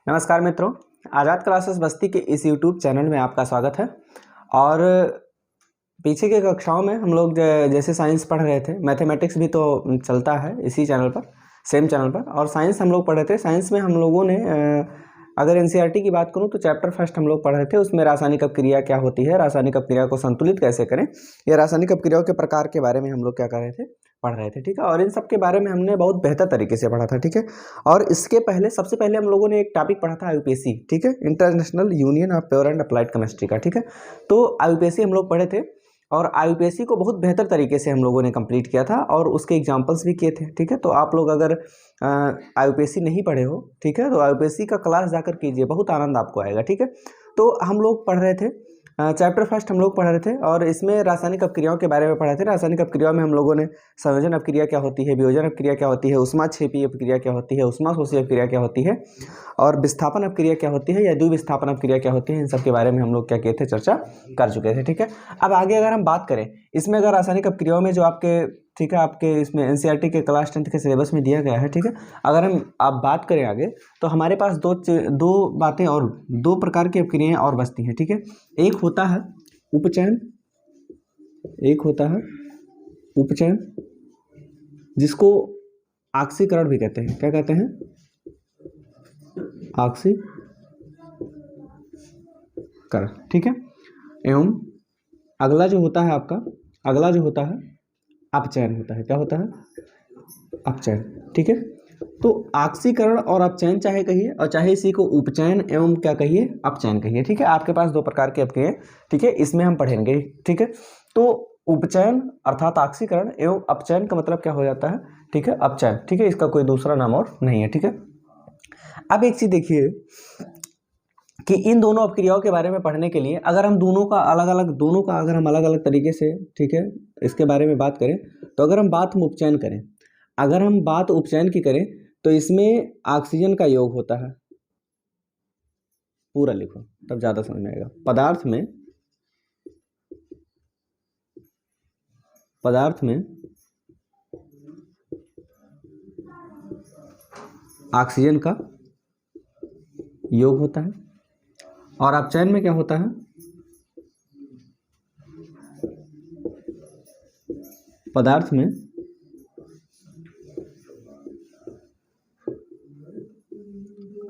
नमस्कार मित्रों, आज़ाद क्लासेस बस्ती के इस YouTube चैनल में आपका स्वागत है। और पीछे के कक्षाओं में हम लोग जैसे साइंस पढ़ रहे थे, मैथमेटिक्स भी तो चलता है इसी चैनल पर, सेम चैनल पर। और साइंस हम लोग पढ़ रहे थे। साइंस में हम लोगों ने अगर NCERT की बात करूं तो चैप्टर फर्स्ट हम लोग पढ़ रहे थे। उसमें रासायनिक अपक्रिया क्या होती है, रासायनिक अपक्रिया को संतुलित कैसे करें, या रासायनिक अपक्रियाओं के प्रकार के बारे में हम लोग क्या कर रहे थे, पढ़ रहे थे। ठीक है, और इन सब के बारे में हमने बहुत बेहतर तरीके से पढ़ा था। ठीक है, और इसके पहले सबसे पहले हम लोगों ने एक टॉपिक पढ़ा था IUPAC, ठीक है, international union of pure and applied chemistry का। ठीक है, तो IUPAC हम लोग पढ़े थे और IUPAC को बहुत बेहतर तरीके से हम लोगों ने कंप्लीट किया था और उसके एग्जांपल्स भी किए थे। ठीक है, तो आप लोग अगर IUPAC नहीं पढ़े हो, ठीक है, तो IUPAC का क्लास जाकर कीजिए, बहुत आनंद आपको आएगा। ठीक है, तो हम लोग पढ़ रहे थे चैप्टर फर्स्ट हम लोग पढ़ रहे थे और इसमें रासायनिक अपक्रियाओं के बारे में पढ़े थे। रासायनिक अपक्रियाओं में हम लोगों ने संयोजन अपक्रिया क्या होती है, वियोजन अपक्रिया क्या होती है, ऊष्माक्षेपी अपक्रिया क्या होती है, ऊष्माशोषी अपक्रिया क्या होती है, और विस्थापन अपक्रिया क्या होती है या द्विविस्थापन अपक्रिया क्या होती है, इन सब के बारे में हम लोग क्या किए थे, चर्चा कर चुके थे। ठीक है, अब आगे अगर हम बात करें इसमें, अगर रासायनिक अपक्रियाओं में जो आपके, ठीक है, आपके इसमें NCERT के क्लास 10th के सिलेबस में दिया गया है। ठीक है, अगर हम आप बात करें आगे तो हमारे पास दो बातें और दो प्रकार की अपक्रियाएं और बचती हैं। ठीक है, एक होता है उपचयन, एक होता है उपचयन जिसको ऑक्सीकरण भी कहते हैं। क्या कहते हैं? ऑक्सीकरण। ठीक है, एवं अगला जो होता है आपका, अगला जो होता है अपचयन होता है। क्या होता है? अपचयन। ठीक है, तो ऑक्सीकरण और अपचयन चाहे कहिए और चाहे इसी को उपचयन एवं क्या कहिए, अपचयन कहिए। ठीक है, आपके पास दो प्रकार के अपक्रियाएं, ठीक है, इसमें हम पढ़ेंगे। ठीक है, तो उपचयन अर्थात ऑक्सीकरण एवं अपचयन का मतलब क्या हो जाता है, ठीक है, अपचयन। ठीक है, इसका कोई दूसरा नाम और नहीं है। ठीक है, अब एक चीज देखिए कि इन दोनों अपक्रियाओं के बारे में पढ़ने के लिए अगर हम दोनों का अलग अलग तरीके से, ठीक है, इसके बारे में बात करें, तो अगर हम बात उपचयन करें, अगर हम बात उपचयन की करें तो इसमें ऑक्सीजन का योग होता है। पूरा लिखो तब ज्यादा समझ में आएगा। पदार्थ में ऑक्सीजन का योग होता है और अपचयन में क्या होता है, पदार्थ में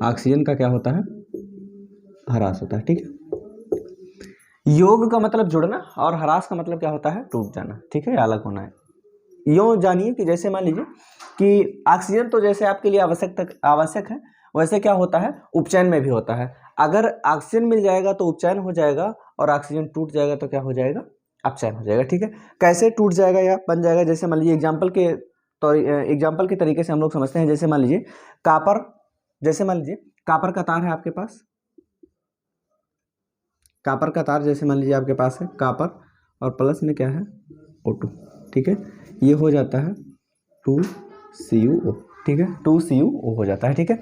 ऑक्सीजन का क्या होता है, ह्रास होता है। ठीक है, योग का मतलब जुड़ना और ह्रास का मतलब क्या होता है, टूट जाना। ठीक है, अलग होना है। यूँ जानिए कि जैसे मान लीजिए कि ऑक्सीजन तो जैसे आपके लिए आवश्यक है, वैसे क्या होता है, उपचयन में भी होता है। अगर ऑक्सीजन मिल जाएगा तो उपचयन हो जाएगा और ऑक्सीजन टूट जाएगा तो क्या हो जाएगा, अपचयन हो जाएगा। ठीक है, कैसे टूट जाएगा या बन जाएगा, जैसे मान लीजिए एग्जाम्पल के तरीके से हम लोग समझते हैं। जैसे मान लीजिए कापर का तार है आपके पास, कापर का तार जैसे मान लीजिए आपके पास है कापर और प्लस में क्या है, O2। ठीक है, ये हो जाता है 2CuO। ठीक है, 2CuO हो जाता है। ठीक है,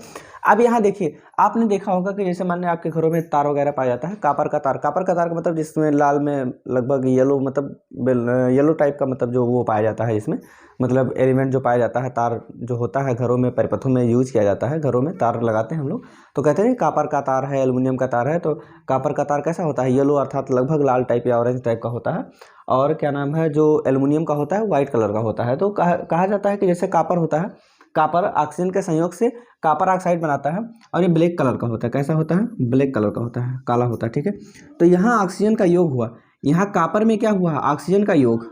अब यहाँ देखिए, आपने देखा होगा कि जैसे मान लें आपके घरों में तार वगैरह पाया जाता है, कापर का तार का मतलब जिसमें लाल में लगभग येलो, मतलब येलो टाइप का, मतलब जो वो पाया जाता है, इसमें मतलब एलिमेंट जो पाया जाता है, तार जो होता है घरों में, परिपथों में यूज किया जाता है, घरों में तार लगाते हैं हम लोग, तो कहते हैं कापर का तार है, एल्युमिनियम का तार है। तो कापर का तार कैसा होता है, येलो अर्थात लगभग लाल टाइप या ऑरेंज टाइप का होता है, और क्या नाम है, जो एल्युमिनियम का होता है व्हाइट कलर का होता है। तो कहा जाता है कि जैसे कापर होता है, कापर ऑक्सीजन के संयोग से कापर ऑक्साइड बनाता है और ये ब्लैक कलर का होता है। कैसा होता है, ब्लैक कलर का होता है, काला होता है। ठीक है, तो यहाँ ऑक्सीजन का योग हुआ, यहाँ कापर में क्या हुआ, ऑक्सीजन का योग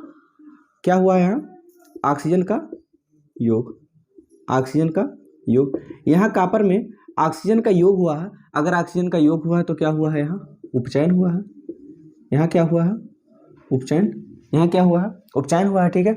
क्या हुआ, यहाँ ऑक्सीजन का योग, यहाँ कापर में ऑक्सीजन का योग हुआ है। अगर ऑक्सीजन का योग हुआ है तो क्या हुआ है, यहाँ उपचयन हुआ है, यहाँ क्या हुआ है, उपचयन, यहाँ क्या हुआ है, उपचयन हुआ है। ठीक है,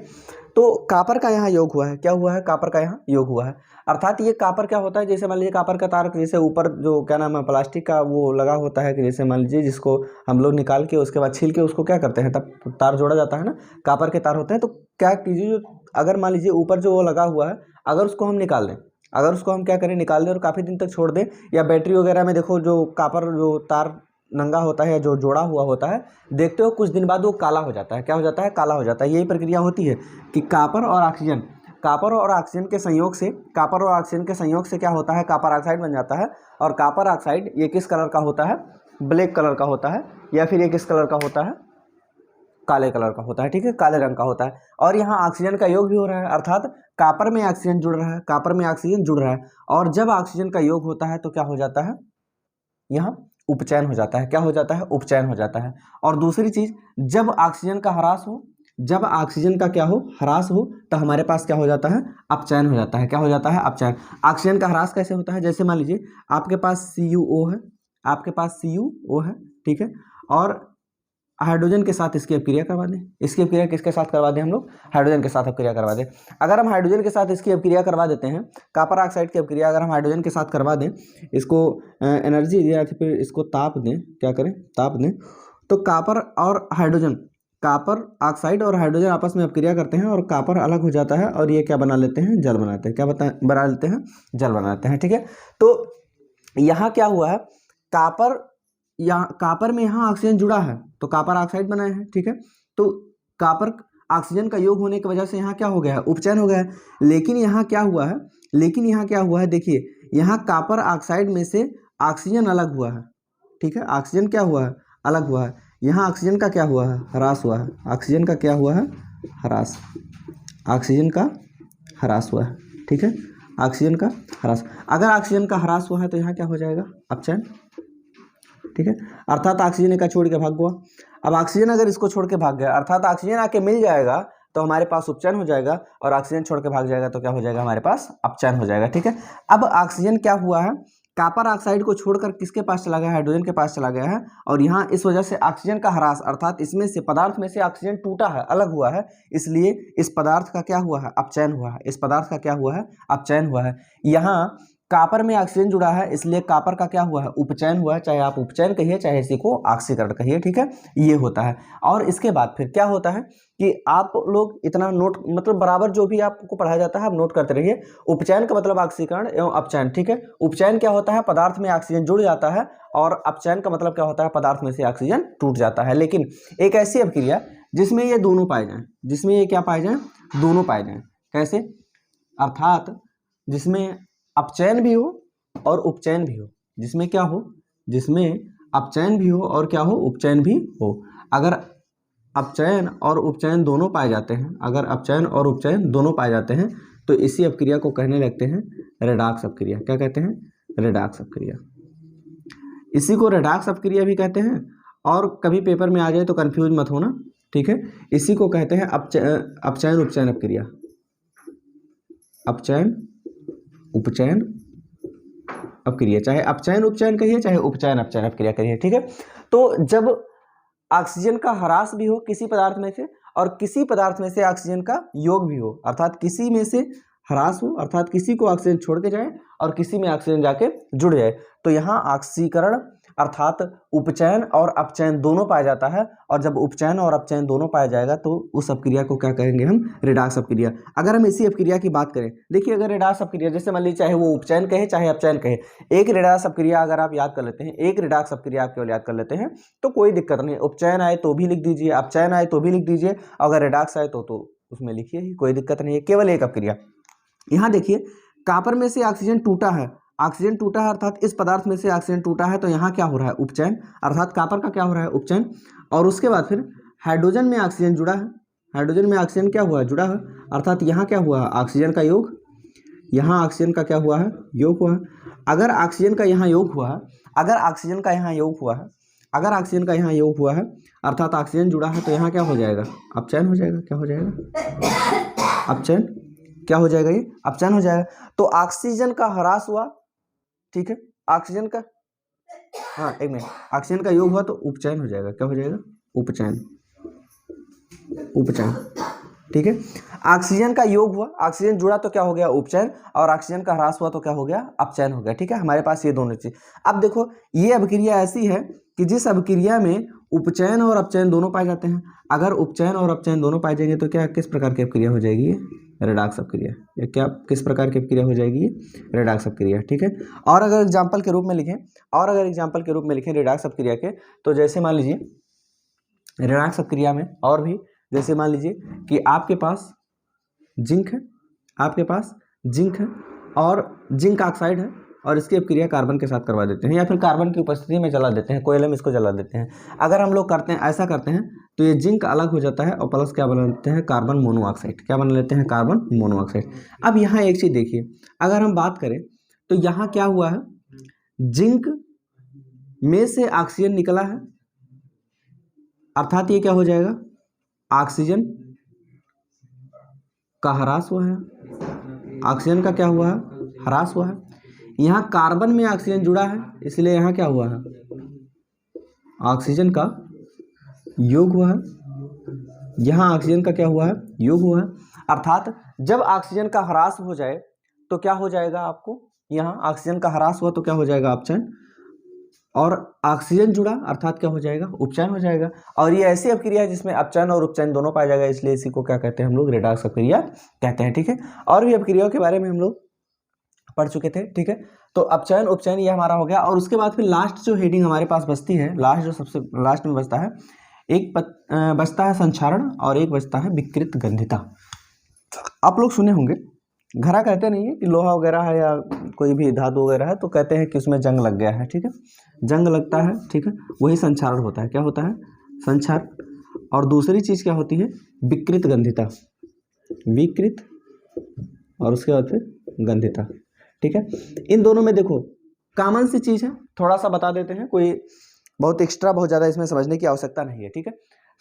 तो कापर का यहाँ योग हुआ है, क्या हुआ है, कापर का यहाँ योग हुआ है। अर्थात ये कापर क्या होता है, जैसे मान लीजिए कापर का तार, जैसे ऊपर जो क्या नाम है प्लास्टिक का वो लगा होता है, कि जैसे मान लीजिए जिसको हम लोग निकाल के उसके बाद छील के उसको क्या करते हैं, तब तार जोड़ा जाता है ना, कापर के तार होते हैं। तो क्या कीजिए, जो अगर मान लीजिए ऊपर जो वो लगा हुआ है, अगर उसको हम निकाल दें, अगर उसको हम क्या करें, निकाल दें और काफ़ी दिन तक छोड़ दें, या बैटरी वगैरह में देखो जो कापर जो तार नंगा होता है या जो जोड़ा हुआ होता है, देखते हो कुछ दिन बाद वो काला हो जाता है। क्या हो जाता है, काला हो जाता है। यही प्रक्रिया होती है कि कापर और ऑक्सीजन कॉपर और ऑक्सीजन के संयोग से, कॉपर और ऑक्सीजन के संयोग से क्या होता है, कॉपर ऑक्साइड बन जाता है। और कॉपर ऑक्साइड ये किस कलर का होता है, ब्लैक कलर का होता है, या फिर ये किस कलर का होता है, काले कलर का होता है, ठीक है, काले रंग का होता है। और यहाँ ऑक्सीजन का योग भी हो रहा है, अर्थात कॉपर में ऑक्सीजन जुड़ रहा है, कॉपर में ऑक्सीजन जुड़ रहा है। और जब ऑक्सीजन का योग होता है तो क्या हो जाता है, यहाँ उपचयन हो जाता है। क्या हो जाता है, उपचयन हो जाता है। और दूसरी चीज, जब ऑक्सीजन का ह्रास हो, जब ऑक्सीजन का क्या हो, ह्रास हो, तो हमारे पास क्या हो जाता है, अपचयन हो जाता है। क्या हो जाता है, अपचयन। ऑक्सीजन का ह्रास कैसे होता है, जैसे मान लीजिए आपके पास CuO है, आपके पास CuO है, ठीक है, और हाइड्रोजन के साथ इसकी अपक्रिया करवा दें। इसकी अपक्रिया किसके साथ करवा दें, हम लोग हाइड्रोजन के साथ अपक्रिया करवा दें। अगर हम हाइड्रोजन के साथ इसकी अपक्रिया करवा देते हैं, कॉपर ऑक्साइड की अपक्रिया अगर हम हाइड्रोजन के साथ करवा दें, इसको एनर्जी दिया, फिर इसको ताप दें, क्या करें, ताप दें, तो कॉपर और हाइड्रोजन, कॉपर ऑक्साइड और हाइड्रोजन आपस में अपक्रिया करते हैं और कॉपर अलग हो जाता है और ये क्या बना लेते हैं, जल बनाते हैं। क्या बना लेते हैं, जल बनाते हैं, ठीक है। तो यहाँ क्या हुआ है, कॉपर, यहाँ कॉपर में यहाँ ऑक्सीजन जुड़ा है तो कॉपर ऑक्साइड बनाए हैं, ठीक है। तो कॉपर ऑक्सीजन का योग होने की वजह से यहाँ क्या हो गया है, उपचयन हो गया है। लेकिन यहाँ क्या हुआ है, लेकिन यहाँ क्या हुआ है, देखिए यहाँ कॉपर ऑक्साइड में से ऑक्सीजन अलग हुआ है, ठीक है, ऑक्सीजन क्या हुआ है, अलग हुआ है। यहाँ ऑक्सीजन का क्या हुआ है, ह्रास हुआ है। ऑक्सीजन का क्या हुआ है, ह्रास, ऑक्सीजन का ह्रास हुआ है, ठीक है, ऑक्सीजन का ह्रास। अगर ऑक्सीजन का ह्रास हुआ है तो यहाँ क्या हो जाएगा, अपचयन, ठीक है, अर्थात ऑक्सीजन का छोड़ के भाग गया। अब ऑक्सीजन अगर इसको छोड़ के भाग गया, अर्थात ऑक्सीजन आके मिल जाएगा तो हमारे पास उपचयन हो जाएगा, और ऑक्सीजन छोड़ के भाग जाएगा तो क्या हो जाएगा, हमारे पास अपचयन हो जाएगा, ठीक है। अब ऑक्सीजन क्या हुआ है, कॉपर ऑक्साइड को छोड़कर किसके पास चला गया, हाइड्रोजन के पास चला गया है। और यहाँ इस वजह से ऑक्सीजन का ह्रास, अर्थात इसमें से, पदार्थ में से ऑक्सीजन टूटा है, अलग हुआ है, इसलिए इस पदार्थ का क्या हुआ है, अपचयन हुआ है। इस पदार्थ का क्या हुआ है, अपचयन हुआ है। यहाँ कॉपर में ऑक्सीजन जुड़ा है इसलिए कॉपर का क्या हुआ है, उपचयन हुआ है। चाहे आप उपचयन कहिए, चाहे इसी को ऑक्सीकरण कहिए, ठीक है, ये होता है। और इसके बाद फिर क्या होता है कि आप लोग इतना नोट, मतलब बराबर जो भी आपको पढ़ाया जाता है आप नोट करते रहिए। उपचयन का मतलब ऑक्सीकरण एवं अपचयन, ठीक है। उपचयन क्या होता है, पदार्थ में ऑक्सीजन जुड़ जाता है, और अपचयन का मतलब क्या होता है, पदार्थ में से ऑक्सीजन टूट जाता है। लेकिन एक ऐसी अपक्रिया जिसमें ये दोनों पाए जाएं, जिसमें ये क्या पाए जाएं, दोनों पाए जाएं। कैसे, अर्थात जिसमें अपचयन भी हो और उपचयन भी हो, जिसमें क्या हो, जिसमें अपचयन भी हो और क्या हो, उपचयन भी हो। अगर अपचयन और उपचयन दोनों पाए जाते हैं, अगर अपचयन और उपचयन दोनों पाए जाते हैं तो इसी अपक्रिया को कहने लगते हैं रेडॉक्स अपक्रिया। क्या कहते हैं, रेडॉक्स अपक्रिया। इसी को रेडॉक्स अपक्रिया भी कहते हैं। और कभी पेपर में आ जाए तो कंफ्यूज मत होना, ठीक है। इसी को कहते हैं अपचयन उपचयन अपक्रिया, अपचयन उपचयन अपक्रिया, चाहे अपचयन उपचयन कहिए, चाहे उपचयन अपचयन अपक्रिया कहिए, ठीक है। तो जब ऑक्सीजन का ह्रास भी हो किसी पदार्थ में से, और किसी पदार्थ में से ऑक्सीजन का योग भी हो, अर्थात किसी में से ह्रास हो, अर्थात किसी को ऑक्सीजन छोड़ के जाए और किसी में ऑक्सीजन जाके जुड़ जाए, तो यहाँ ऑक्सीकरण अर्थात उपचयन और अपचयन दोनों पाया जाता है। और जब उपचयन और अपचयन दोनों पाया जाएगा तो उस अपक्रिया को क्या कहेंगे हम, रेडॉक्स अपक्रिया। अगर हम इसी अपक्रिया की बात करें, देखिए अगर रेडॉक्स अपक्रिया, जैसे मान लीजिए चाहे वो उपचयन कहे चाहे अपचयन कहे, एक रेडॉक्स अपक्रिया अगर आप याद कर लेते हैं, एक रेडॉक्स अपक्रिया आप केवल याद कर लेते हैं तो कोई दिक्कत नहीं। उपचयन आए तो भी लिख दीजिए, अपचयन आए तो भी लिख दीजिए, अगर रेडॉक्स आए तो उसमें लिखिए ही, कोई दिक्कत नहीं है, केवल एक अपक्रिया। यहाँ देखिए कॉपर में से ऑक्सीजन टूटा है, ऑक्सीजन टूटा है अर्थात इस पदार्थ में से ऑक्सीजन टूटा है, तो यहाँ क्या हो रहा है, उपचयन, अर्थात कॉपर का क्या हो रहा है, उपचयन। और उसके बाद फिर हाइड्रोजन में ऑक्सीजन जुड़ा है, हाइड्रोजन में ऑक्सीजन क्या हुआ है, जुड़ा है, अर्थात यहाँ क्या हुआ है, ऑक्सीजन का योग, यहाँ ऑक्सीजन का क्या हुआ है, योग हुआ है। अगर ऑक्सीजन का यहाँ योग हुआ है, अगर ऑक्सीजन का यहाँ योग हुआ है, अगर ऑक्सीजन का यहाँ योग हुआ है, अर्थात ऑक्सीजन जुड़ा है, तो यहाँ क्या हो जाएगा, अपचयन हो जाएगा। क्या हो जाएगा, अपचयन, क्या हो जाएगा, ये अपचयन हो जाएगा। तो ऑक्सीजन का ह्रास हुआ, ठीक है, ऑक्सीजन का, हाँ एक मिनट, ऑक्सीजन का योग हुआ तो उपचयन हो जाएगा। क्या हो जाएगा, उपचयन, उपचयन, ठीक है। ऑक्सीजन का योग हुआ, ऑक्सीजन जुड़ा तो क्या हो गया, उपचयन, और ऑक्सीजन का ह्रास हुआ तो क्या हो गया, अपचयन हो गया, ठीक है। हमारे पास ये दोनों चीज। अब देखो ये अभिक्रिया ऐसी है कि जिस अभिक्रिया में उपचयन और अपचयन दोनों पाए जाते हैं। अगर उपचयन और अपचयन दोनों पाए जाएंगे तो क्या, किस प्रकार की अपक्रिया हो जाएगी, रेडॉक्स अपक्रिया। या क्या, किस प्रकार की अपक्रिया हो जाएगी, रेडॉक्स अपक्रिया, ठीक है। और अगर एग्जाम्पल के रूप में लिखें, और अगर एग्जाम्पल के रूप में लिखें रेडॉक्स अपक्रिया के, तो जैसे मान लीजिए रेडॉक्स अपक्रिया में और भी, जैसे मान लीजिए कि आपके पास जिंक है, आपके पास जिंक है और जिंक ऑक्साइड है और इसकी अपक्रिया कार्बन के साथ करवा देते हैं या फिर कार्बन की उपस्थिति में जला देते हैं, कोयले में इसको जला देते हैं। अगर हम लोग करते हैं ऐसा करते हैं तो ये जिंक अलग हो जाता है और प्लस क्या बना लेते हैं, कार्बन मोनोऑक्साइड। क्या बना लेते हैं, कार्बन मोनोऑक्साइड। अब यहाँ एक चीज़ देखिए, अगर हम बात करें तो यहाँ क्या हुआ है, जिंक में से ऑक्सीजन निकला है, अर्थात ये क्या हो जाएगा, ऑक्सीजन का ह्रास हुआ है, ऑक्सीजन का क्या हुआ है, ह्रास हुआ है। यहाँ कार्बन में ऑक्सीजन जुड़ा है, इसलिए यहाँ क्या हुआ है, ऑक्सीजन का योग हुआ है। यहाँ ऑक्सीजन का क्या हुआ है, योग हुआ है। अर्थात जब ऑक्सीजन का ह्रास हो जाए तो क्या हो जाएगा, आपको यहाँ ऑक्सीजन का ह्रास हुआ तो क्या हो जाएगा, अपचयन, और ऑक्सीजन जुड़ा अर्थात क्या हो जाएगा, उपचयन हो जाएगा। और ये ऐसी अपक्रिया है जिसमें अपचयन और उपचयन दोनों पाया जाएगा, इसलिए इसी को क्या कहते हैं हम लोग, रेडॉक्स अपक्रिया कहते हैं। ठीक है, और भी अपक्रियाओं के बारे में हम लोग पढ़ चुके थे। ठीक है, तो अपचयन उपचयन ये हमारा हो गया। और उसके बाद फिर लास्ट जो हेडिंग हमारे पास बचती है, लास्ट जो सबसे लास्ट में बचता है, एक बचता है संक्षारण और एक बचता है विकृत गंधिता। आप लोग सुने होंगे, घरा कहते नहीं है कि लोहा वगैरह है या कोई भी धातु वगैरह है तो कहते हैं कि उसमें जंग लग गया है। ठीक है, जंग लगता है, ठीक है, वही संक्षारण होता है। क्या होता है, संक्षार। और दूसरी चीज़ क्या होती है, विकृत गंधिता, विकृत, और उसके बाद फिर गंधिता। ठीक है, इन दोनों में देखो कॉमन सी चीज़ है, थोड़ा सा बता देते हैं, कोई बहुत एक्स्ट्रा बहुत ज़्यादा इसमें समझने की आवश्यकता नहीं है। ठीक है,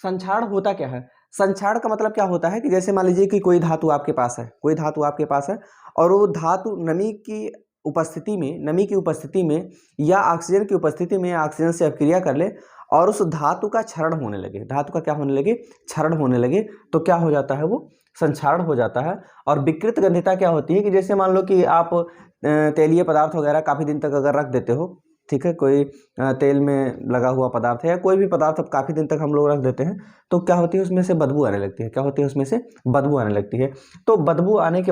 संक्षारण होता क्या है, संक्षारण का मतलब क्या होता है कि जैसे मान लीजिए कि कोई धातु आपके पास है, कोई धातु आपके पास है और वो धातु नमी की उपस्थिति में या ऑक्सीजन की उपस्थिति में ऑक्सीजन से अपक्रिया कर ले और उस धातु का क्षरण होने लगे, धातु का क्या होने लगे, क्षरण होने लगे, तो क्या हो जाता है, वो संक्षारण हो जाता है। और विकृत गंधिता क्या होती है कि जैसे मान लो कि आप तेलीय पदार्थ वगैरह काफ़ी दिन तक अगर रख देते हो, ठीक है, कोई तेल में लगा हुआ पदार्थ है या कोई भी पदार्थ अब काफ़ी दिन तक हम लोग रख देते हैं तो क्या होती है, उसमें से बदबू आने लगती है। क्या होती है, उसमें से बदबू आने लगती है। तो बदबू आने की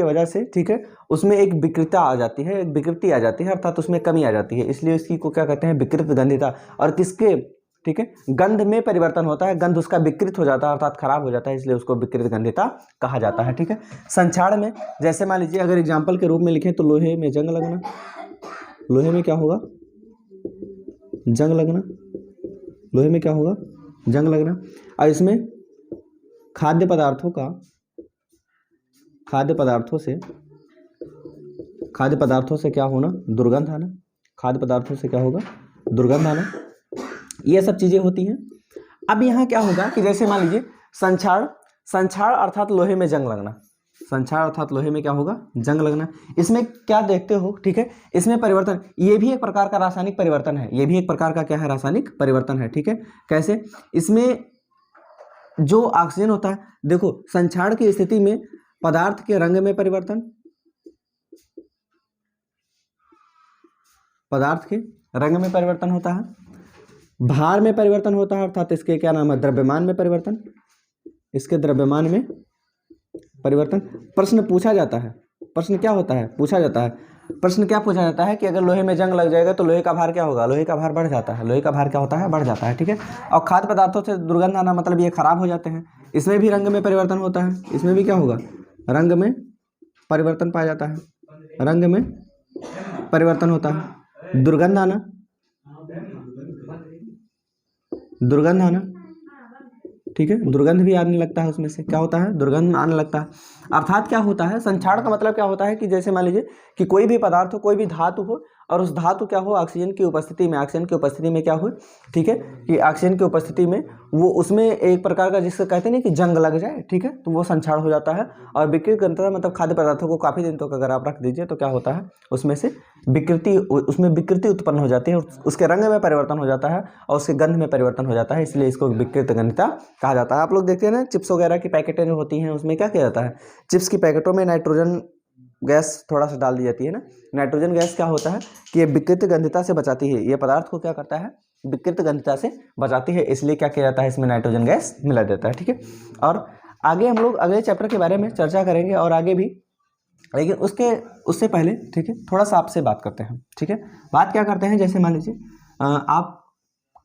वजह से ठीक है, उसमें एक विकृतता आ जाती है, एक विकृति आ जाती है, अर्थात उसमें कमी आ जाती है, इसलिए इसकी को क्या कहते हैं, विकृत गंधिता। और किसके, ठीक है, गंध में परिवर्तन होता है, गंध उसका विकृत हो जाता है अर्थात खराब हो जाता है, इसलिए उसको विकृत गंधिता कहा जाता है। ठीक है, संक्षारण में जैसे मान लीजिए अगर एग्जाम्पल के रूप में लिखें तो लोहे में जंग लगना, लोहे में क्या होगा, जंग लगना, लोहे में क्या होगा, जंग लगना। और इसमें खाद्य पदार्थों से क्या होना, दुर्गंध आना, खाद्य पदार्थों से क्या होगा, दुर्गंध आना, ये सब चीज़ें होती हैं। अब यहाँ क्या होगा कि जैसे मान लीजिए संक्षार अर्थात लोहे में जंग लगना, संक्षार अर्थात लोहे में क्या होगा, जंग लगना। इसमें क्या देखते हो, ठीक है, इसमें परिवर्तन, ये भी एक प्रकार का रासायनिक परिवर्तन है, ये भी एक प्रकार का क्या है, रासायनिक परिवर्तन है। ठीक है, कैसे, इसमें जो ऑक्सीजन होता है, देखो संक्षारण की स्थिति में पदार्थ के रंग में परिवर्तन, पदार्थ के रंग में परिवर्तन होता है, भार में परिवर्तन होता है, अर्थात इसके क्या नाम है, द्रव्यमान में परिवर्तन, इसके द्रव्यमान में परिवर्तन। प्रश्न पूछा जाता है, प्रश्न क्या होता है, पूछा जाता है, प्रश्न क्या पूछा जाता है कि अगर लोहे में जंग लग जाएगा तो लोहे का भार क्या होगा, लोहे का भार बढ़ जाता है, लोहे का भार क्या होता है, बढ़ जाता है। ठीक है, और खाद्य पदार्थों से दुर्गंध आना मतलब ये खराब हो जाते हैं, इसमें भी रंग में परिवर्तन होता है, इसमें भी क्या होगा, रंग में परिवर्तन पाया जाता है, रंग में परिवर्तन होता है। दुर्गंध आना, दुर्गंध आना, ठीक है, दुर्गंध भी आने लगता है, उसमें से क्या होता है, दुर्गंध आने लगता है। अर्थात क्या होता है, संक्षारण का मतलब क्या होता है कि जैसे मान लीजिए कि कोई भी पदार्थ हो, कोई भी धातु हो और उस धातु क्या हो, ऑक्सीजन की उपस्थिति में क्या हो, ठीक है, कि ऑक्सीजन की उपस्थिति में वो उसमें एक प्रकार का जिसको कहते हैं कि जंग लग जाए, ठीक है, तो वो संक्षारण हो जाता है। और विकृत गंधिता मतलब खाद्य पदार्थों को काफ़ी दिन तक अगर आप रख दीजिए तो क्या होता है, उसमें से विकृति उत्पन्न हो जाती है, उसके रंग में परिवर्तन हो जाता है और उसके गंध में परिवर्तन हो जाता है, इसलिए इसको विकृत गंधिता कहा जाता है। आप लोग देखते हैं ना, चिप्स वगैरह की पैकेटें जो होती हैं उसमें क्या किया जाता है, चिप्स की पैकेटों में नाइट्रोजन गैस थोड़ा सा डाल दी जाती है ना। नाइट्रोजन गैस क्या होता है कि ये विकृत गंधिता से बचाती है, ये पदार्थ को क्या करता है, विकृत गंधिता से बचाती है, इसलिए क्या किया जाता है, इसमें नाइट्रोजन गैस मिला देता है। ठीक है, और आगे हम लोग अगले चैप्टर के बारे में चर्चा करेंगे और आगे भी, लेकिन उससे पहले ठीक है थोड़ा सा आपसे बात करते हैं। ठीक है, बात क्या करते हैं, जैसे मान लीजिए आप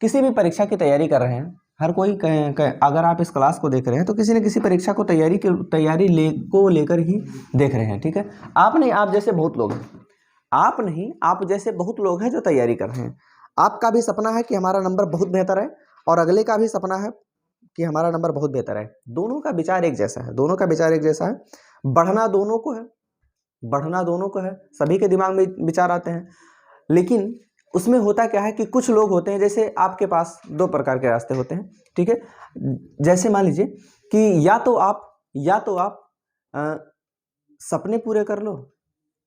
किसी भी परीक्षा की तैयारी कर रहे हैं, हर कोई अगर आप इस क्लास को देख रहे हैं तो किसी न किसी परीक्षा को तैयारी लेकर ही देख रहे हैं, ठीक है। आप नहीं, आप जैसे बहुत लोग हैं, आप नहीं, आप जैसे बहुत लोग हैं जो तैयारी कर रहे हैं। आपका भी सपना है कि हमारा नंबर बहुत बेहतर है और अगले का भी सपना है कि हमारा नंबर बहुत बेहतर है। दोनों का विचार एक जैसा है, दोनों का विचार एक जैसा है। बढ़ना दोनों को है, बढ़ना दोनों को है, सभी के दिमाग में विचार आते हैं। लेकिन उसमें होता क्या है कि कुछ लोग होते हैं, जैसे आपके पास दो प्रकार के रास्ते होते हैं, ठीक है। जैसे मान लीजिए कि या तो आप सपने पूरे कर लो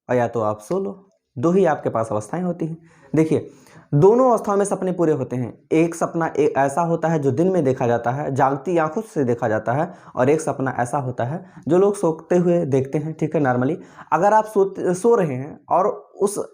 और या तो आप सो लो, दो ही आपके पास अवस्थाएं होती हैं। देखिए, दोनों अवस्थाओं में सपने पूरे होते हैं। एक सपना ऐसा होता है जो दिन में देखा जाता है, जागती आंखों से देखा जाता है, और एक सपना ऐसा होता है जो लोग सोते हुए देखते हैं, ठीक है, नॉर्मली। अगर आप सो रहे हैं और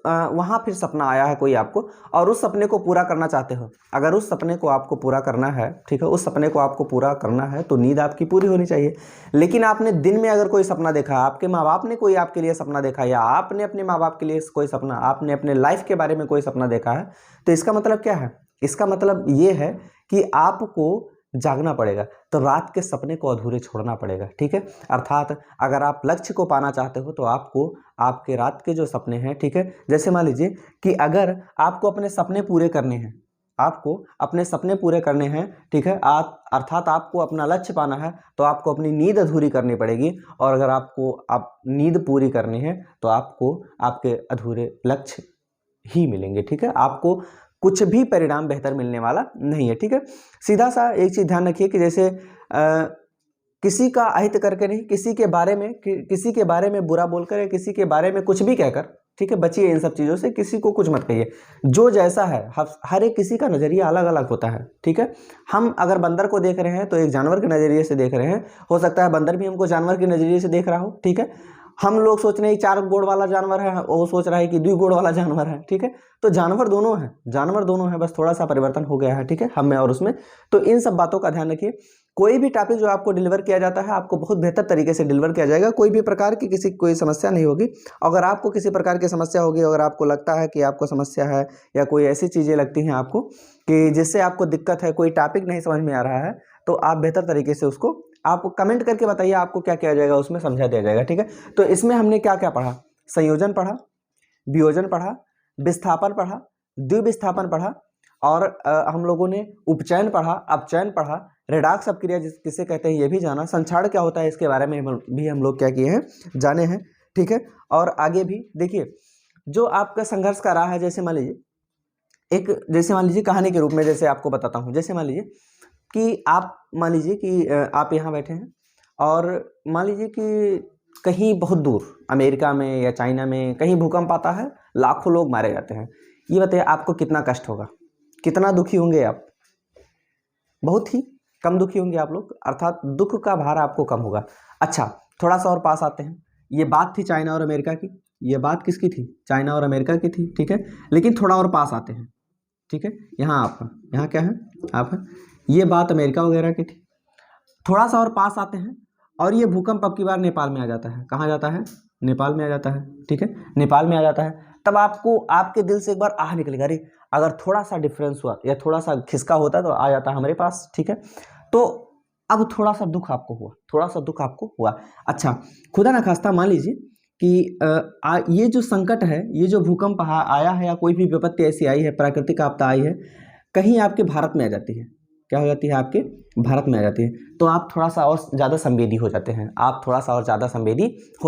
वहाँ फिर सपना आया है कोई आपको, और उस सपने को पूरा करना चाहते हो, अगर उस सपने को आपको पूरा करना है, ठीक है, उस सपने को आपको पूरा करना है तो नींद आपकी पूरी होनी चाहिए। लेकिन आपने दिन में अगर कोई सपना देखा, आपके माँ बाप ने कोई आपके लिए सपना देखा, या आपने अपने माँ बाप के लिए कोई सपना, आपने अपने लाइफ के बारे में कोई सपना देखा है, तो इसका मतलब क्या है? इसका मतलब ये है कि आपको जागना पड़ेगा, तो रात के सपने को अधूरे छोड़ना पड़ेगा, ठीक है। अर्थात अगर आप लक्ष्य को पाना चाहते हो तो आपको आपके रात के जो सपने हैं, ठीक है, जैसे मान लीजिए कि अगर आपको अपने सपने पूरे करने हैं, आपको अपने सपने पूरे करने हैं, ठीक है, अर्थात आपको अपना लक्ष्य पाना है, तो आपको अपनी नींद अधूरी करनी पड़ेगी। और अगर आप नींद पूरी करनी है तो आपको आपके अधूरे लक्ष्य ही मिलेंगे, ठीक है। आपको कुछ भी परिणाम बेहतर मिलने वाला नहीं है, ठीक है। सीधा सा एक चीज ध्यान रखिए कि जैसे किसी का अहित करके नहीं, किसी के बारे में बुरा बोलकर या किसी के बारे में कुछ भी कहकर, ठीक है, बचिए इन सब चीज़ों से, किसी को कुछ मत कहिए। जो जैसा है, हर एक किसी का नज़रिया अलग अलग होता है, ठीक है। हम अगर बंदर को देख रहे हैं तो एक जानवर के नज़रिए से देख रहे हैं, हो सकता है बंदर भी हमको जानवर के नज़रिए से देख रहा हो, ठीक है। हम लोग सोच रहे हैं 4 गोड़ वाला जानवर है, वो सोच रहा है कि 2 गोड़ वाला जानवर है, ठीक है। तो जानवर दोनों हैं, बस थोड़ा सा परिवर्तन हो गया है, ठीक है, हम में और उसमें। तो इन सब बातों का ध्यान रखिए। कोई भी टॉपिक जो आपको डिलीवर किया जाता है, आपको बहुत बेहतर तरीके से डिलीवर किया जाएगा, कोई भी प्रकार की कोई समस्या नहीं होगी। अगर आपको किसी प्रकार की समस्या होगी, अगर आपको लगता है कि आपको समस्या है या कोई ऐसी चीज़ें लगती हैं आपको कि जिससे आपको दिक्कत है, कोई टॉपिक नहीं समझ में आ रहा है, तो आप बेहतर तरीके से उसको आप कमेंट करके बताइए, आपको क्या किया जाएगा, उसमें समझा दिया जाएगा, ठीक है। तो इसमें हमने क्या क्या पढ़ा? संयोजन पढ़ा, वियोजन पढ़ा, विस्थापन पढ़ा, द्विविस्थापन पढ़ा, और हम लोगों ने उपचयन पढ़ा, अपचयन पढ़ा, रेडाक्स अपक्रिया किसे कहते हैं ये भी जाना, संक्षारण क्या होता है इसके बारे में भी हम लोग क्या किए हैं, जाने हैं, ठीक है। और आगे भी देखिए, जो आपका संघर्ष का रहा है, जैसे मान लीजिए कहानी के रूप में जैसे आपको बताता हूँ। जैसे मान लीजिए कि आप यहाँ बैठे हैं और मान लीजिए कि कहीं बहुत दूर अमेरिका में या चाइना में कहीं भूकंप आता है, लाखों लोग मारे जाते हैं। ये बताइए आपको कितना कष्ट होगा, कितना दुखी होंगे आप? बहुत ही कम दुखी होंगे आप लोग, अर्थात दुख का भार आपको कम होगा। अच्छा, थोड़ा सा और पास आते हैं। ये बात थी चाइना और अमेरिका की, ये बात किसकी थी? चाइना और अमेरिका की थी, ठीक है। लेकिन थोड़ा और पास आते हैं, ठीक है, यहाँ क्या है, आप हैं, ये बात अमेरिका वगैरह की थी। थोड़ा सा और पास आते हैं और ये भूकंप अब की बार नेपाल में आ जाता है। कहाँ जाता है? नेपाल में आ जाता है, ठीक है, नेपाल में आ जाता है। तब आपको आपके दिल से एक बार आह निकलेगा, अरे अगर थोड़ा सा डिफरेंस हुआ या थोड़ा सा खिसका होता तो आ जाता हमारे पास, ठीक है। तो अब थोड़ा सा दुख आपको हुआ, अच्छा, खुदा ना खास्ता मान लीजिए कि ये जो संकट है, ये जो भूकंप आया है या कोई भी विपत्ति ऐसी आई है, प्राकृतिक आपदा आई है, कहीं आपके भारत में आ जाती है, क्या हो जाती है? आपके भारत में आ जाती है, तो आप थोड़ा सा और ज़्यादा संवेदी हो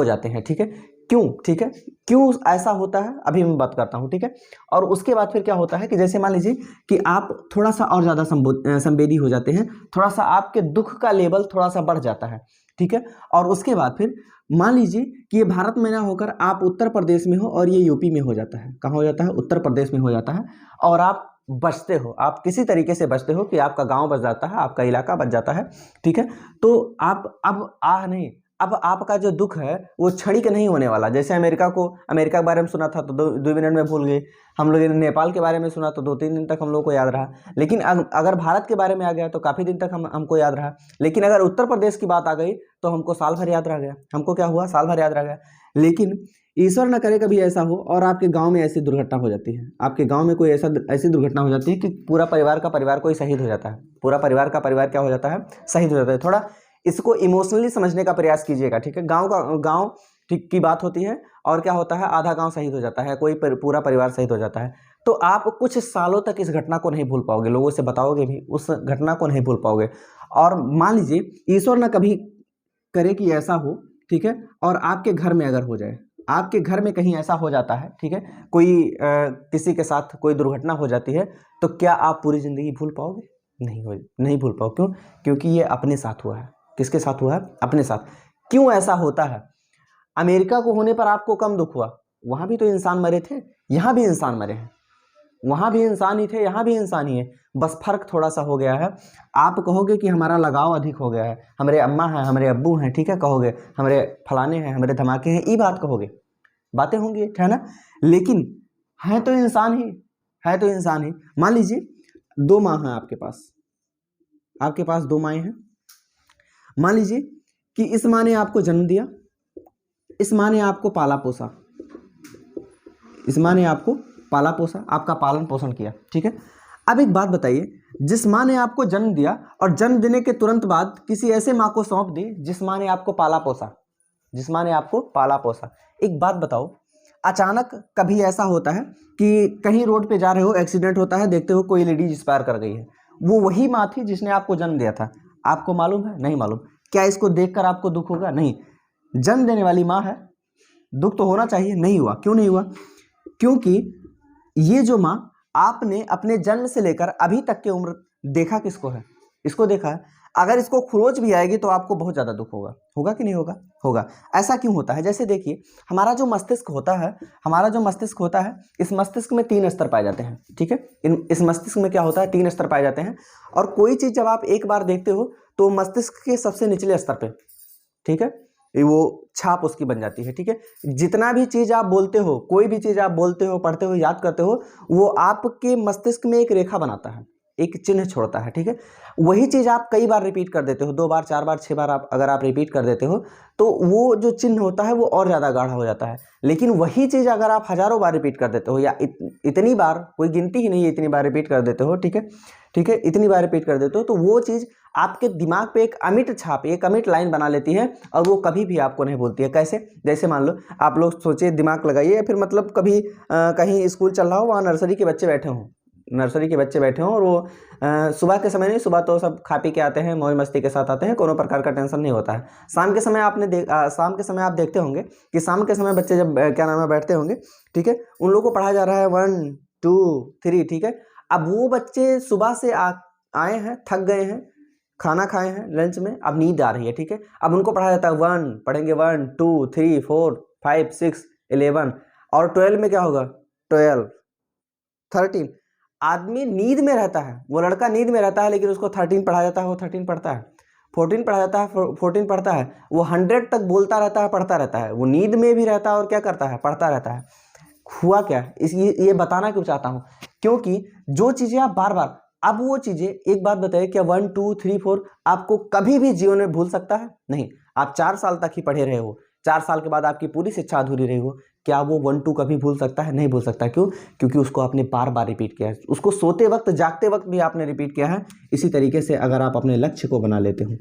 जाते हैं, ठीक है। क्यों? ठीक है, क्यों ऐसा होता है अभी मैं बात करता हूँ, ठीक है। और उसके बाद फिर क्या होता है कि जैसे मान लीजिए कि आप थोड़ा सा और ज़्यादा संवेदी हो जाते हैं, थोड़ा सा आपके दुख का लेवल थोड़ा सा बढ़ जाता है, ठीक है। और उसके बाद फिर मान लीजिए कि ये भारत में ना होकर आप उत्तर प्रदेश में हो और ये यूपी में हो जाता है। कहाँ हो जाता है? उत्तर प्रदेश में हो जाता है। और आप बचते हो, आप किसी तरीके से बचते हो कि आपका गांव बच जाता है, आपका इलाका बच जाता है, ठीक है। तो आप अब आपका जो दुख है वो क्षणिक नहीं होने वाला। जैसे अमेरिका के बारे में सुना था तो 2 मिनट में भूल गए, हम लोगों ने नेपाल के बारे में सुना तो 2-3 दिन तक हम लोग को याद रहा। लेकिन अगर भारत के बारे में आ गया तो काफ़ी दिन तक हमको याद रहा। लेकिन अगर उत्तर प्रदेश की बात आ गई तो हमको साल भर याद रह गया। हमको क्या हुआ? साल भर याद रह गया। लेकिन ईश्वर न करे कभी ऐसा हो और आपके गांव में ऐसी दुर्घटना हो जाती है, आपके गांव में कोई ऐसी दुर्घटना हो जाती है कि पूरा परिवार का परिवार कोई शहीद हो जाता है, पूरा परिवार का परिवार क्या हो जाता है, शहीद हो जाता है। थोड़ा इसको इमोशनली समझने का प्रयास कीजिएगा, ठीक है। गाँव ठीक की बात होती है और क्या होता है, आधा गाँव शहीद हो जाता है, कोई पूरा परिवार शहीद हो जाता है। तो आप कुछ सालों तक इस घटना को नहीं भूल पाओगे, लोगों से बताओगे भी उस घटना को नहीं भूल पाओगे। और मान लीजिए ईश्वर न कभी करे कि ऐसा हो, ठीक है, और आपके घर में अगर हो जाए, आपके घर में कहीं ऐसा हो जाता है, ठीक है, कोई किसी के साथ कोई दुर्घटना हो जाती है, तो क्या आप पूरी ज़िंदगी भूल पाओगे? नहीं भूल पाओ। क्यों? क्योंकि ये अपने साथ हुआ है। किसके साथ हुआ है? अपने साथ। क्यों ऐसा होता है? अमेरिका को होने पर आपको कम दुख हुआ, वहाँ भी तो इंसान मरे थे, यहाँ भी इंसान मरे हैं, वहाँ भी इंसान ही थे, यहाँ भी इंसान ही है, बस फर्क थोड़ा सा हो गया है। आप कहोगे कि हमारा लगाव अधिक हो गया है, हमारे अम्मा हैं, हमारे अब्बू हैं, ठीक है, कहोगे हमारे फलाने हैं, हमारे धमाके हैं, ये बात कहोगे, बातें होंगी, है ना। लेकिन है तो इंसान ही, है तो इंसान ही। मान लीजिए 2 माँ हैं आपके पास 2 माएँ हैं। मान लीजिए कि इस माँ ने आपको जन्म दिया, इस माँ ने आपको पाला पोसा, इस माँ ने आपको पाला पोसा, आपका पालन पोषण किया, ठीक है। अब एक बात बताइए, जिस माँ ने आपको जन्म दिया और जन्म देने के तुरंत बाद किसी ऐसे माँ को सौंप दी जिस माँ ने आपको पाला पोसा, जिस माँ ने आपको पाला पोसा, एक बात बताओ, अचानक कभी ऐसा होता है कि कहीं रोड पे जा रहे हो, एक्सीडेंट होता है, देखते हो कोई लेडीज एक्सपायर कर गई है, वो वही माँ थी जिसने आपको जन्म दिया था, आपको मालूम है? नहीं मालूम। क्या इसको देखकर आपको दुख होगा? नहीं। जन्म देने वाली माँ है, दुख तो होना चाहिए, नहीं हुआ। क्यों नहीं हुआ? क्योंकि ये जो माँ, आपने अपने जन्म से लेकर अभी तक की उम्र देखा किसको है? इसको देखा है। अगर इसको खरोच भी आएगी तो आपको बहुत ज़्यादा दुख होगा। होगा कि नहीं होगा? होगा। ऐसा क्यों होता है? जैसे देखिए, हमारा जो मस्तिष्क होता है, इस मस्तिष्क में 3 स्तर पाए जाते हैं, ठीक है। इस मस्तिष्क में क्या होता है? 3 स्तर पाए जाते हैं। और कोई चीज़ जब आप एक बार देखते हो तो मस्तिष्क के सबसे निचले स्तर पर, ठीक है, वो छाप उसकी बन जाती है, ठीक है। जितना भी चीज़ आप बोलते हो, कोई भी चीज़ आप बोलते हो, पढ़ते हो, याद करते हो, वो आपके मस्तिष्क में एक रेखा बनाता है, एक चिन्ह छोड़ता है, ठीक है। वही चीज़ आप कई बार रिपीट कर देते हो, 2 बार, 4 बार, 6 बार अगर आप रिपीट कर देते हो तो वो जो चिन्ह होता है वो और ज़्यादा गाढ़ा हो जाता है। लेकिन वही चीज़ अगर आप हज़ारों बार रिपीट कर देते हो, या इतनी बार, कोई गिनती ही नहीं है, इतनी बार रिपीट कर देते हो, ठीक है, इतनी बार रिपीट कर देते हो, तो वो चीज़ आपके दिमाग पे एक अमिट छाप, एक अमिट लाइन बना लेती है और वो कभी भी आपको नहीं भूलती है। कैसे? जैसे मान लो आप लोग सोचिए, दिमाग लगाइए, या फिर मतलब कभी कहीं स्कूल चल रहा हो, वहाँ नर्सरी के बच्चे बैठे हों और वो सुबह के समय नहीं, सुबह तो सब खा पी के आते हैं, मौज मस्ती के साथ आते हैं, कोनो प्रकार का टेंशन नहीं होता है। शाम के समय शाम के समय आप देखते होंगे कि शाम के समय बच्चे जब बैठते होंगे, ठीक है, उन लोगों को पढ़ाया जा रहा है 1 2 3, ठीक है। अब वो बच्चे सुबह से आए हैं, थक गए हैं, खाना खाए हैं लंच में, अब नींद आ रही है, ठीक है। अब उनको पढ़ाया जाता है 1 पढ़ेंगे, 1 2 3 4 5 6 11, और 12 में क्या होगा? 12 13। आदमी नींद में रहता है, वो लड़का नींद में रहता है, लेकिन उसको 13 पढ़ाया जाता है, वो 13 पढ़ता है। 14 पढ़ाया जाता है, 14 पढ़ता है। वो 100 तक बोलता रहता है, पढ़ता रहता है। वो नींद में भी रहता है और क्या करता है? पढ़ता रहता है। हुआ क्या? ये बताना क्यों चाहता हूँ, क्योंकि जो चीज़ें आप बार बार, अब वो चीज़ें, एक बात बताइए, क्या 1 2 3 4 आपको कभी भी जीवन में भूल सकता है? नहीं। आप 4 साल तक ही पढ़े रहे हो, 4 साल के बाद आपकी पूरी शिक्षा अधूरी रही हो, क्या वो 1 2 कभी भूल सकता है? नहीं भूल सकता। क्यों? क्योंकि उसको आपने बार बार रिपीट किया है, उसको सोते वक्त, जागते वक्त भी आपने रिपीट किया है। इसी तरीके से अगर आप अपने लक्ष्य को बना लेते हो,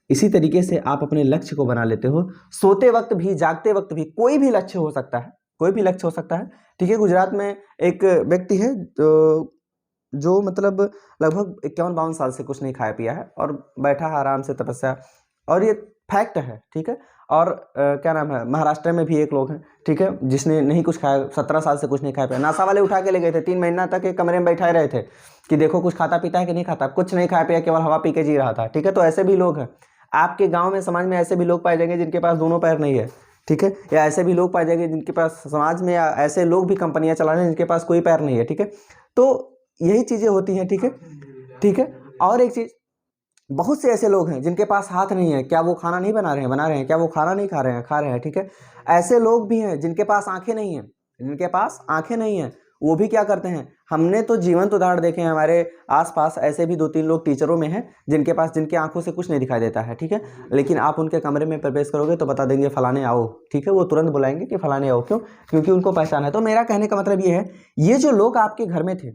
इसी तरीके से आप अपने लक्ष्य को बना लेते हो, सोते वक्त भी, जागते वक्त भी, कोई भी लक्ष्य हो सकता है, कोई भी लक्ष्य हो सकता है, ठीक है। गुजरात में एक व्यक्ति है जो मतलब लगभग 51-52 साल से कुछ नहीं खाया पिया है और बैठा है आराम से, तपस्या, और ये फैक्ट है, ठीक है। और क्या नाम है, महाराष्ट्र में भी एक लोग हैं, ठीक है, जिसने नहीं कुछ खाया, 17 साल से कुछ नहीं खाया पिया। नासा वाले उठा के ले गए थे, 3 महीना तक एक कमरे में बैठाए रहे थे कि देखो कुछ खाता पीता है कि नहीं खाता, कुछ नहीं खाया पिया, केवल हवा पी के जी रहा था, ठीक है। तो ऐसे भी लोग हैं आपके गाँव में, समाज में ऐसे भी लोग पाए जाएंगे जिनके पास दोनों पैर नहीं है, ठीक है, या ऐसे भी लोग पाए जाएंगे जिनके पास समाज में, या ऐसे लोग भी कंपनियां चला रहे हैं जिनके पास कोई पैर नहीं है, ठीक है। तो यही चीज़ें होती हैं, ठीक है, ठीक है। और एक चीज़, बहुत से ऐसे लोग हैं जिनके पास हाथ नहीं है, क्या वो खाना नहीं बना रहे हैं? क्या वो खाना नहीं खा रहे हैं? खा रहे हैं, ठीक है। ऐसे लोग भी हैं जिनके पास आंखें नहीं हैं, जिनके पास आंखें नहीं हैं, वो भी क्या करते हैं, हमने तो जीवंत उदाहरण देखे हैं, हमारे आसपास ऐसे भी 2-3 लोग टीचरों में हैं जिनकी आंखों से कुछ नहीं दिखाई देता है, ठीक है, लेकिन आप उनके कमरे में प्रवेश करोगे तो बता देंगे फलाने आओ, ठीक है, वो तुरंत बुलाएंगे कि फलाने आओ, क्यों, क्योंकि उनको पहचान है। तो मेरा कहने का मतलब ये है, ये जो लोग आपके घर में थे,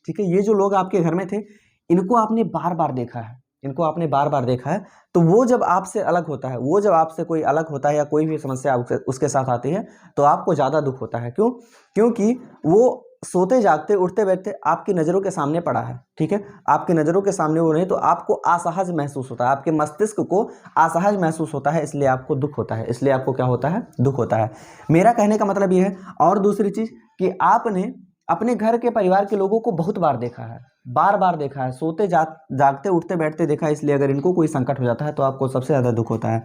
ठीक है, ये जो लोग आपके घर में थे, इनको आपने बार बार देखा है, इनको आपने बार बार देखा है, तो वो जब आपसे अलग होता है, वो जब आपसे कोई अलग होता है या कोई भी समस्या उसके साथ आती है तो आपको ज़्यादा दुख होता है। क्यों? क्योंकि वो सोते जागते उठते बैठते आपकी नज़रों के सामने पड़ा है, ठीक है, आपकी नज़रों के सामने वो नहीं, तो आपको असहज महसूस होता है, आपके मस्तिष्क को असहज महसूस होता है, इसलिए आपको दुख होता है, इसलिए आपको क्या होता है, दुख होता है। मेरा कहने का मतलब ये है। और दूसरी चीज़ कि आपने अपने घर के परिवार के लोगों को बहुत बार देखा है, बार बार देखा है, सोते जागते उठते बैठते देखा है, इसलिए अगर इनको कोई संकट हो जाता है तो आपको सबसे ज़्यादा दुख होता है।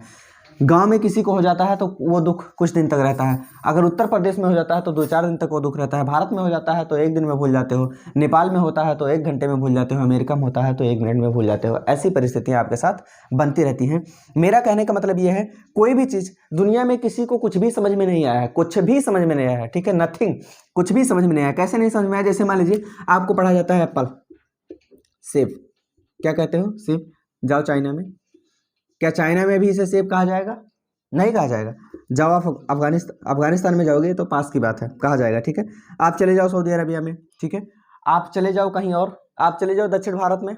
गांव में किसी को हो जाता है तो वो दुख कुछ दिन तक रहता है, अगर उत्तर प्रदेश में हो जाता है तो 2-4 दिन तक वो दुख रहता है, भारत में हो जाता है तो 1 दिन में भूल जाते हो, नेपाल में होता है तो 1 घंटे में भूल जाते हो, अमेरिका में होता है तो 1 मिनट में भूल जाते हो। ऐसी परिस्थितियाँ आपके साथ बनती रहती हैं। मेरा कहने का मतलब ये है, कोई भी चीज़ दुनिया में किसी को कुछ भी समझ में नहीं आया है, कुछ भी समझ में नहीं आया है, ठीक है, नथिंग, कुछ भी समझ में नहीं आया। कैसे नहीं समझ में आया? जैसे मान लीजिए आपको पढ़ा जाता है एप्पल, सेब, क्या कहते हो, सेब। जाओ चाइना में, क्या चाइना में भी इसे सेब कहा जाएगा? नहीं कहा जाएगा। जाओ आप अफगानिस्तान में जाओगे तो पास की बात है, कहा जाएगा, ठीक है। आप चले जाओ सऊदी अरबिया में, ठीक है, आप चले जाओ कहीं और, आप चले जाओ दक्षिण भारत में,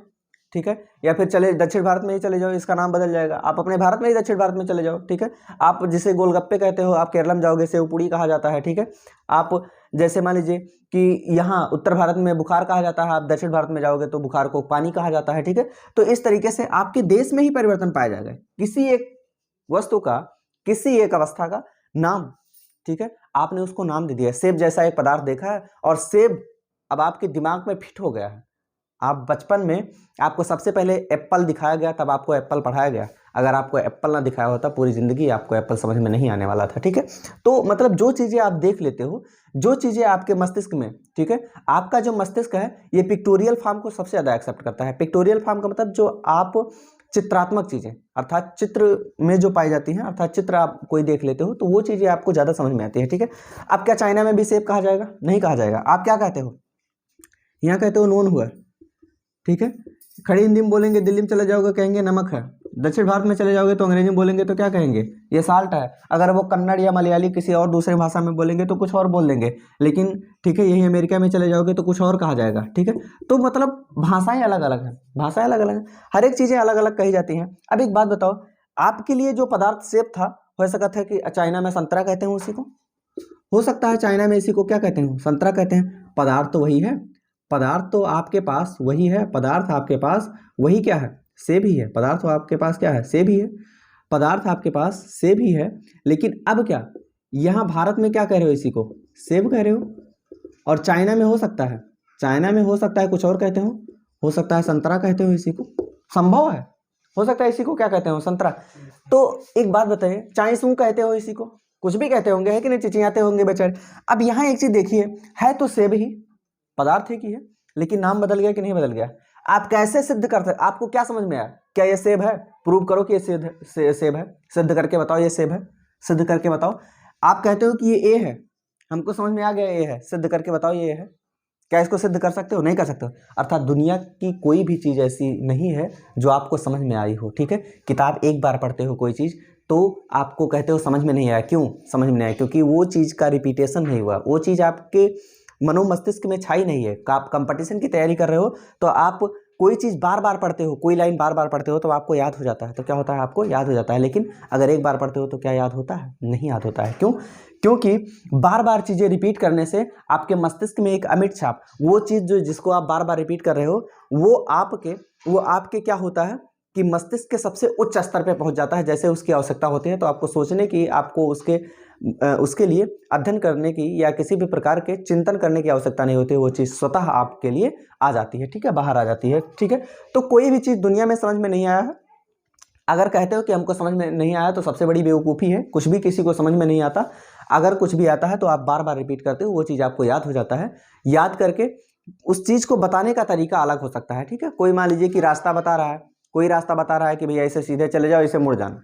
ठीक है, या फिर चले दक्षिण भारत में ही चले जाओ, इसका नाम बदल जाएगा, आप अपने भारत में ही दक्षिण भारत में चले जाओ, ठीक है। आप जिसे गोलगप्पे कहते हो, आप केरल में जाओगे सेव पूड़ी कहा जाता है, ठीक है। आप जैसे मान लीजिए कि यहाँ उत्तर भारत में बुखार कहा जाता है, आप दक्षिण भारत में जाओगे तो बुखार को पानी कहा जाता है, ठीक है। तो इस तरीके से आपके देश में ही परिवर्तन पाया जाएगा, किसी एक वस्तु का, किसी एक अवस्था का नाम, ठीक है, आपने उसको नाम दे दिया। सेब जैसा एक पदार्थ देखा है और सेब अब आपके दिमाग में फिट हो गया है। आप बचपन में आपको सबसे पहले एप्पल दिखाया गया, तब आपको एप्पल पढ़ाया गया। अगर आपको एप्पल ना दिखाया होता पूरी ज़िंदगी आपको एप्पल समझ में नहीं आने वाला था, ठीक है। तो मतलब जो चीज़ें आप देख लेते हो, जो चीज़ें आपके मस्तिष्क में, ठीक है, आपका जो मस्तिष्क है ये पिक्टोरियल फॉर्म को सबसे ज़्यादा एक्सेप्ट करता है। पिक्टोरियल फॉर्म का मतलब जो आप चित्रात्मक चीज़ें, अर्थात चित्र में जो पाई जाती हैं, अर्थात चित्र आप कोई देख लेते हो तो वो चीज़ें आपको ज़्यादा समझ में आती है, ठीक है। अब क्या चाइना में भी सेब कहा जाएगा? नहीं कहा जाएगा। आप क्या कहते हो? यहाँ कहते हो नून हुआ, ठीक है। खड़ी हिंदी में बोलेंगे, दिल्ली में चले जाओगे कहेंगे नमक है, दक्षिण भारत में चले जाओगे तो अंग्रेजी में बोलेंगे तो क्या कहेंगे? ये साल्ट है। अगर वो कन्नड़ या मलयाली किसी और दूसरे भाषा में बोलेंगे तो कुछ और बोल देंगे, लेकिन ठीक है यही अमेरिका में चले जाओगे तो कुछ और कहा जाएगा, ठीक है। तो मतलब भाषाएं अलग अलग हैं, भाषाएं अलग अलग हैं, हर एक चीज़ें अलग अलग कही जाती हैं। अब एक बात बताओ, आपके लिए जो पदार्थ सेब था, हो सकता है कि चाइना में संतरा कहते हैं उसी को, हो सकता है चाइना में इसी को क्या कहते हैं, संतरा कहते हैं। पदार्थ तो वही है, पदार्थ तो आपके पास वही है, पदार्थ आपके पास वही क्या है, सेब ही है। पदार्थ तो आपके पास क्या है, सेब ही है। पदार्थ आपके पास सेब ही है, लेकिन अब क्या, यहाँ भारत में क्या कह रहे हो, इसी को सेब कह रहे हो, और चाइना में हो सकता है, चाइना में हो सकता है कुछ और कहते हो सकता है संतरा कहते हो इसी को, संभव है, हो सकता है इसी को क्या कहते हो, संतरा। तो एक बात बताइए, चाइसू कहते हो इसी को, कुछ भी कहते होंगे, है कि नहीं, चिचियाते होंगे बेचारे। अब यहाँ एक चीज देखिए, है तो सेब ही, पदार्थ एक ही है, लेकिन नाम बदल गया कि नहीं बदल गया। आप कैसे सिद्ध करते, आपको क्या समझ में आया, क्या ये सेब है? प्रूव करो कि ये सेब है, सिद्ध करके बताओ ये सेब है, सिद्ध करके बताओ। आप कहते हो कि ये ए है, हमको समझ में आ गया ए है, सिद्ध करके बताओ ये है। क्या इसको सिद्ध कर सकते हो? नहीं कर सकते हो। अर्थात दुनिया की कोई भी चीज़ ऐसी नहीं है जो आपको समझ में आई हो, ठीक है। किताब एक बार पढ़ते हो कोई चीज़ तो आपको कहते हो समझ में नहीं आया, क्यों समझ में नहीं आया? क्योंकि वो चीज़ का रिपीटेशन नहीं हुआ, वो चीज़ आपके मनोमस्तिष्क में छाई नहीं है। आप कंपटीशन की तैयारी कर रहे हो तो आप कोई चीज़ बार बार पढ़ते हो, कोई लाइन बार बार पढ़ते हो तो आपको याद हो जाता है, तो क्या होता है, आपको याद हो जाता है। लेकिन अगर एक बार पढ़ते हो तो क्या याद होता है? नहीं याद होता है। क्यों? क्योंकि बार बार चीज़ें रिपीट करने से आपके मस्तिष्क में एक अमिट छाप, वो चीज़ जो जिसको आप बार बार रिपीट कर रहे हो वो आपके क्या होता है कि मस्तिष्क के सबसे उच्च स्तर पे पहुंच जाता है। जैसे उसकी आवश्यकता होती है तो आपको सोचने की, आपको उसके लिए अध्ययन करने की या किसी भी प्रकार के चिंतन करने की आवश्यकता नहीं होती, वो चीज़ स्वतः आपके लिए आ जाती है, ठीक है, बाहर आ जाती है, ठीक है। तो कोई भी चीज़ दुनिया में समझ में नहीं आया है, अगर कहते हो कि हमको समझ में नहीं आया तो सबसे बड़ी बेवकूफ़ी है। कुछ भी किसी को समझ में नहीं आता, अगर कुछ भी आता है तो आप बार बार रिपीट करते हो, वो चीज़ आपको याद हो जाता है। याद करके उस चीज़ को बताने का तरीका अलग हो सकता है, ठीक है। कोई मान लीजिए कि रास्ता बता रहा है, कोई रास्ता बता रहा है कि भैया ऐसे सीधे चले जाओ, ऐसे मुड़ जाना,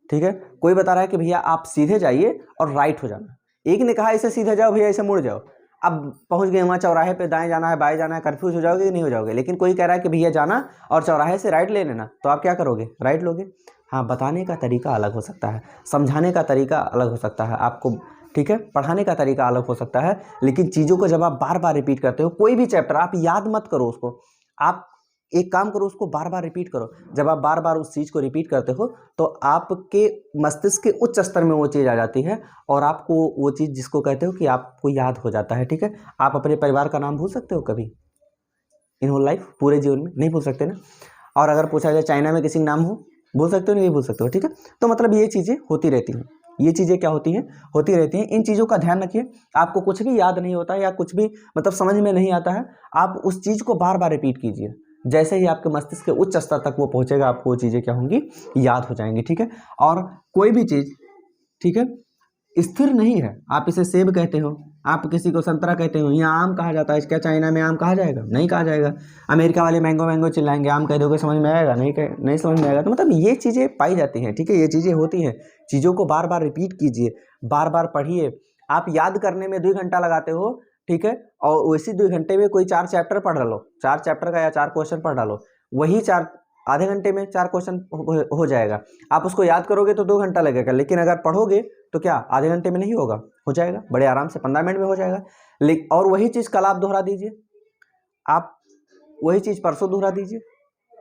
ठीक है। कोई बता रहा है कि भैया आप सीधे जाइए और राइट हो जाना। एक ने कहा ऐसे सीधे जाओ भैया, ऐसे मुड़ जाओ। अब पहुंच गए वहाँ चौराहे पे, दाएं जाना है बाएं जाना है, कंफ्यूज हो जाओगे कि नहीं हो जाओगे। लेकिन कोई कह रहा है कि भैया जाना और चौराहे से राइट ले लेना, तो आप क्या करोगे? राइट लोगे। हाँ, बताने का तरीका अलग हो सकता है, समझाने का तरीका अलग हो सकता है आपको, ठीक है, पढ़ाने का तरीका अलग हो सकता है, लेकिन चीज़ों को जब आप बार बार रिपीट करते हो, कोई भी चैप्टर आप याद मत करो उसको, आप एक काम करो, उसको बार बार रिपीट करो। जब आप बार बार उस चीज़ को रिपीट करते हो तो आपके मस्तिष्क के उच्च स्तर में वो चीज़ आ जाती है और आपको वो चीज़ जिसको कहते हो कि आपको याद हो जाता है, ठीक है। आप अपने परिवार का नाम भूल सकते हो कभी इन होल लाइफ, पूरे जीवन में? नहीं भूल सकते ना। और अगर पूछा जाए चाइना में किसी का नाम हो, भूल सकते हो? नहीं भूल सकते हो, ठीक है। तो मतलब ये चीज़ें होती रहती हैं, ये चीज़ें क्या होती हैं? होती रहती हैं। इन चीज़ों का ध्यान रखिए। आपको कुछ भी याद नहीं होता है या कुछ भी मतलब समझ में नहीं आता है, आप उस चीज़ को बार बार रिपीट कीजिए। जैसे ही आपके मस्तिष्क के उच्च स्तर तक वो पहुंचेगा, आपको वो चीज़ें क्या होंगी? याद हो जाएंगी, ठीक है। और कोई भी चीज़, ठीक है, स्थिर नहीं है। आप इसे सेब कहते हो, आप किसी को संतरा कहते हो, यहाँ आम कहा जाता है, क्या चाइना में आम कहा जाएगा? नहीं कहा जाएगा। अमेरिका वाले मैंगो मैंगो चिल्लाएंगे, आम कह दोगे समझ में आएगा? नहीं समझ में आएगा। तो मतलब ये चीज़ें पाई जाती हैं, ठीक है, ये चीज़ें होती हैं। चीज़ों को बार बार रिपीट कीजिए, बार बार पढ़िए। आप याद करने में 2 घंटा लगाते हो, ठीक है, और उसी 2 घंटे में कोई 4 चैप्टर पढ़ लो, 4 चैप्टर का या 4 क्वेश्चन पढ़ डालो, वही 4 आधे घंटे में 4 क्वेश्चन हो जाएगा। आप उसको याद करोगे तो 2 घंटा लगेगा, लेकिन अगर पढ़ोगे तो क्या आधे घंटे में नहीं होगा? हो जाएगा बड़े आराम से, 15 मिनट में हो जाएगा। और वही चीज़ कल आप दोहरा दीजिए, आप वही चीज़ परसों दोहरा दीजिए,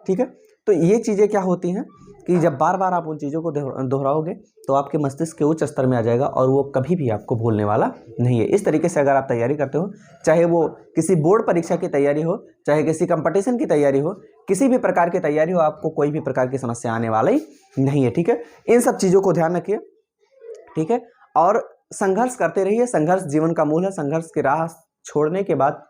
ठीक है। तो ये चीज़ें क्या होती हैं कि जब बार बार आप उन चीज़ों को दोहराओगे तो आपके मस्तिष्क के उच्च स्तर में आ जाएगा और वो कभी भी आपको भूलने वाला नहीं है। इस तरीके से अगर आप तैयारी करते हो, चाहे वो किसी बोर्ड परीक्षा की तैयारी हो, चाहे किसी कंपटीशन की तैयारी हो, किसी भी प्रकार की तैयारी हो, आपको कोई भी प्रकार की समस्या आने वाला ही नहीं है, ठीक है। इन सब चीज़ों को ध्यान रखिए, ठीक है। और संघर्ष करते रहिए, संघर्ष जीवन का मूल है। संघर्ष की राह छोड़ने के बाद,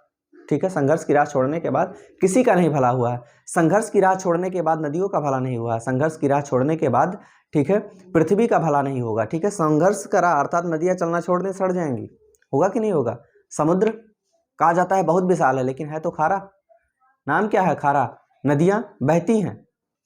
ठीक है, संघर्ष की राह छोड़ने के बाद किसी का नहीं भला हुआ है। संघर्ष की राह छोड़ने के बाद नदियों का भला नहीं हुआ है। संघर्ष की राह छोड़ने के बाद, ठीक है, पृथ्वी का भला नहीं होगा, ठीक है। संघर्ष का राह अर्थात नदियाँ चलना छोड़ दें, सड़ जाएंगी, होगा कि नहीं होगा? समुद्र कहा जाता है बहुत विशाल है, लेकिन है तो खारा। नाम क्या है? खारा। नदियाँ बहती हैं,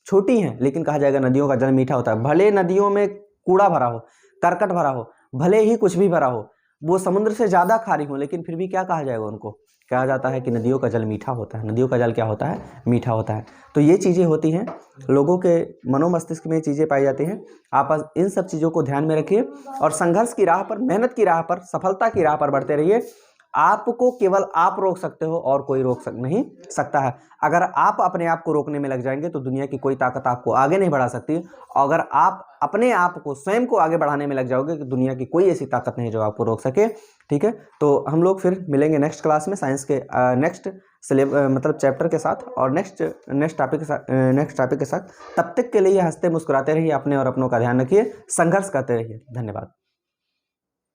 छोटी हैं, लेकिन कहा जाएगा नदियों का जल मीठा होता है। भले नदियों में कूड़ा भरा हो, करकट भरा हो, भले ही कुछ भी भरा हो, वो समुद्र से ज़्यादा खारी हो, लेकिन फिर भी क्या कहा जाएगा उनको? कहा जाता है कि नदियों का जल मीठा होता है। नदियों का जल क्या होता है? मीठा होता है। तो ये चीज़ें होती हैं, लोगों के मनोमस्तिष्क में चीज़ें पाई जाती हैं। आप इन सब चीज़ों को ध्यान में रखिए और संघर्ष की राह पर, मेहनत की राह पर, सफलता की राह पर बढ़ते रहिए। आपको केवल आप रोक सकते हो और कोई नहीं सकता है। अगर आप अपने आप को रोकने में लग जाएंगे तो दुनिया की कोई ताकत आपको आगे नहीं बढ़ा सकती। और अगर आप अपने आप को, स्वयं को आगे बढ़ाने में लग जाओगे तो दुनिया की कोई ऐसी ताकत नहीं जो आपको रोक सके, ठीक है। तो हम लोग फिर मिलेंगे नेक्स्ट क्लास में, साइंस के नेक्स्ट मतलब चैप्टर के साथ और नेक्स्ट टॉपिक के साथ। तब तक के लिए हंसते मुस्कुराते रहिए, अपने और अपनों का ध्यान रखिए, संघर्ष करते रहिए। धन्यवाद।